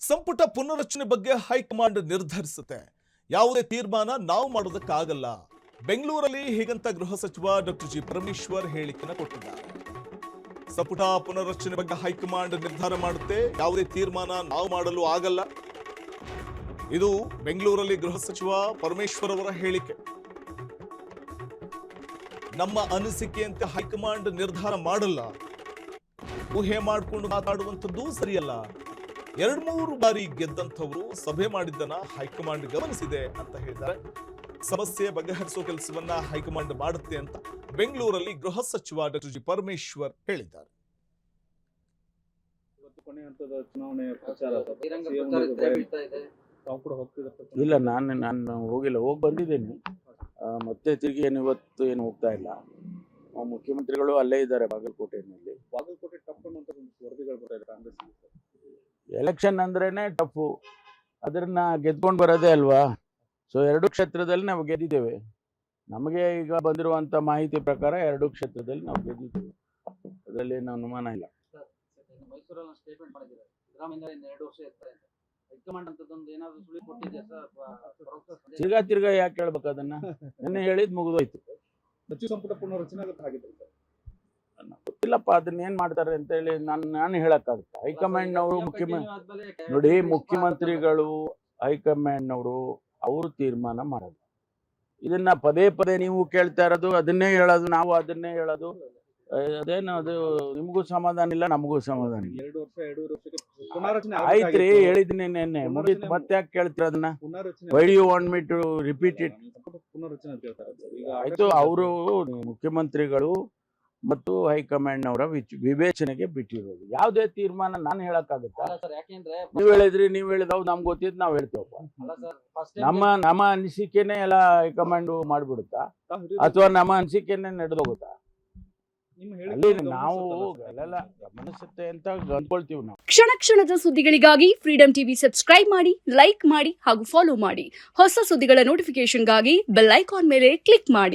ಸಂಪುಟ ಪುನರಚನೆ ಬಗ್ಗೆ ಹೈಕಮಾಂಡ್ ನಿರ್ಧರಿಸುತ್ತೆ. ಯಾವುದೇ ತೀರ್ಮಾನ ನಾವು ಮಾಡೋದಕ್ಕಾಗಲ್ಲ. ಬೆಂಗಳೂರಲ್ಲಿ ಹೀಗಂತ ಗೃಹ ಸಚಿವ ಡಾಕ್ಟರ್ ಜಿ ಪರಮೇಶ್ವರ್ ಹೇಳಿಕೆಯನ್ನು ಕೊಟ್ಟಿದ್ದಾರೆ. ಸಂಪುಟ ಪುನರಚನೆ ಬಗ್ಗೆ ಹೈಕಮಾಂಡ್ ನಿರ್ಧಾರ ಮಾಡುತ್ತೆ, ಯಾವುದೇ ತೀರ್ಮಾನ ನಾವು ಮಾಡಲು ಆಗಲ್ಲ. ಇದು ಬೆಂಗಳೂರಲ್ಲಿ ಗೃಹ ಸಚಿವ ಪರಮೇಶ್ವರ್ ಅವರ ಹೇಳಿಕೆ. ನಮ್ಮ ಅನಿಸಿಕೆಯಂತೆ ಹೈಕಮಾಂಡ್ ನಿರ್ಧಾರ ಮಾಡಲ್ಲ, ಊಹೆ ಮಾಡಿಕೊಂಡು ಮಾತಾಡುವಂಥದ್ದು ಸರಿಯಲ್ಲ. 2-3 ಬಾರಿ ಗೆದ್ದಂಥವರು ಸಭೆ ಮಾಡಿದ್ದನ್ನ ಹೈಕಮಾಂಡ್ ಗಮನಿಸಿದೆ ಅಂತ ಹೇಳಿದ್ದಾರೆ. ಸಮಸ್ಯೆ ಬಗೆಹರಿಸುವ ಕೆಲಸವನ್ನ ಹೈಕಮಾಂಡ್ ಮಾಡುತ್ತೆ ಅಂತ ಬೆಂಗಳೂರಲ್ಲಿ ಗೃಹ ಸಚಿವ ಡಾಕ್ಟರ್ ಜಿ ಪರಮೇಶ್ವರ್ ಹೇಳಿದ್ದಾರೆ. ಇಲ್ಲ, ನಾನು ಹೋಗಿಲ್ಲ, ಹೋಗಿ ಬಂದಿದ್ದೇನೆ. ಮತ್ತೆ ತಿರುಗಿ ಇವತ್ತು ಏನು ಹೋಗ್ತಾ ಇಲ್ಲ. ಮುಖ್ಯಮಂತ್ರಿಗಳು ಅಲ್ಲೇ ಇದ್ದಾರೆ ಬಾಗಲಕೋಟೆಯಲ್ಲಿ. ಬಾಗಲಕೋಟೆ ಟಫ್ ಅನ್ನುವಂತ ವರದಿಗಳು ಬರ್ತಾ ಇದೆ ಕಾಂಗ್ರೆಸ್. ಎಲೆಕ್ಷನ್ ಅಂದ್ರೇನೆ ಟಫು, ಅದನ್ನ ಗೆದ್ಕೊಂಡು ಬರೋದೇ ಅಲ್ವಾ. ಸೊ 2 ಕ್ಷೇತ್ರದಲ್ಲಿ ನಾವು ಗೆದ್ದಿದ್ದೇವೆ. ನಮಗೆ ಈಗ ಬಂದಿರುವಂತ ಮಾಹಿತಿ ಪ್ರಕಾರ 2 ಕ್ಷೇತ್ರದಲ್ಲಿ ನಾವು ಗೆದ್ದಿದ್ದೇವೆ, ಅದರಲ್ಲಿ ಏನು ಅನುಮಾನ ಇಲ್ಲ. ಮೈಸೂರಲ್ಲಿ ಸ್ಟೇಟ್ಮೆಂಟ್ ಮಾಡಿದ್ದಾರೆ, ಸಿದ್ದರಾಮಯ್ಯ 2 ವರ್ಷ ಇರ್ತಾರೆ ಅಂತ. ಹೈಕಮಾಂಡ್ ಅಂತದೊಂದು ಏನಾದ್ರು ಸುಳಿ ಕೊಟ್ಟಿದೆಯಾ ಸರ್? ತಿರ್ಗಾ ಯಾಕೆ ಹೇಳ್ಬೇಕು ಅದನ್ನ? ನಿನ್ನೆ ಹೇಳಿದ್ ಮುಗಿದೋಯ್ತು. ಸಚಿವ ಸಂಪುಟ ಪುನರ್ರಚನೆ ಆಗುತ್ತೆ ಹಾಗಿದ್ರೆ ಸರ್? ಗೊತ್ತಿಲ್ಲಪ್ಪ, ಅದನ್ನ ಏನ್ ಮಾಡ್ತಾರೆ ಅಂತ ಹೇಳಿ ನಾನು ಹೇಳಕ್ಕಾಗುತ್ತೆ. ಹೈಕಮಾಂಡ್ ನವರು ನೋಡಿ, ಮುಖ್ಯಮಂತ್ರಿಗಳು ಹೈಕಮಾಂಡ್ ನವರು ಅವರು ತೀರ್ಮಾನ ಮಾಡೋದು. ಇದನ್ನ ಪದೇ ಪದೇ ನೀವು ಕೇಳ್ತಾ ಇರೋದು, ಅದನ್ನೇ ಹೇಳೋದು, ನಾವು ಅದನ್ನೇ ಹೇಳೋದು. ಅದೇನು ಅದು ನಿಮಗೂ ಸಮಾಧಾನ ಇಲ್ಲ, ನಮಗೂ ಸಮಾಧಾನ ಇಲ್ಲ. 2 ವರ್ಷಕ್ಕೆ ಪುನರ್ರಚನೆ ಆಯ್ತ್ರಿ, ಹೇಳಿದ್ದೀನಿ ನಿನ್ನೆ, ಮುಗಿತು. ಮತ್ತೆ ಯಾಕೆ ಕೇಳ್ತೀರ ಅದನ್ನ? Why you want me to repeat it? ಪುನರ್ರಚನೆ ಅಂತ ಹೇಳ್ತಾರೆ. ಆಯ್ತು, ಅವರು ಮುಖ್ಯಮಂತ್ರಿಗಳು ಮತ್ತು ಹೈಕಮಾಂಡ್ ಅವರ ವಿವೇಚನೆಗೆ ಬಿಟ್ಟಿರೋದು. ಯಾವುದೇ ತೀರ್ಮಾನ ನಾನು ಹೇಳಕ್ಕಾಗುತ್ತಾ? ನೀವ್ ಹೇಳಿದ್ರಿ, ನೀವ್ ಹೇಳಿದವು ನಮ್ಗೆ ಗೊತ್ತಿದ್ದು ನಾವು ಹೇಳ್ತೇವಪ್ಪ. ನಮ್ಮ ಅನಿಸಿಕೆನೆ ಎಲ್ಲ ಹೈಕಮಾಂಡ್ ಮಾಡ್ಬಿಡುತ್ತಾ, ಅಥವಾ ನಮ್ಮ ಅನಿಸಿಕೆನೆ ನಡೆದೋಗುತ್ತಾ? ಅಲ್ಲಿ ನಾವು ಎಲ್ಲ ಗಮನಿಸುತ್ತೆ ಅಂತ ಅಂದ್ಕೊಳ್ತೀವಿ ನಾವು. ಕ್ಷಣ ಕ್ಷಣದ ಸುದ್ದಿಗಳಿಗಾಗಿ ಫ್ರೀಡಂ ಟಿವಿ ಸಬ್ಸ್ಕ್ರೈಬ್ ಮಾಡಿ, ಲೈಕ್ ಮಾಡಿ ಹಾಗೂ ಫಾಲೋ ಮಾಡಿ. ಹೊಸ ಸುದ್ದಿಗಳ ನೋಟಿಫಿಕೇಶನ್ಗಾಗಿ ಬೆಲ್ ಐಕಾನ್ ಮೇಲೆ ಕ್ಲಿಕ್ ಮಾಡಿ.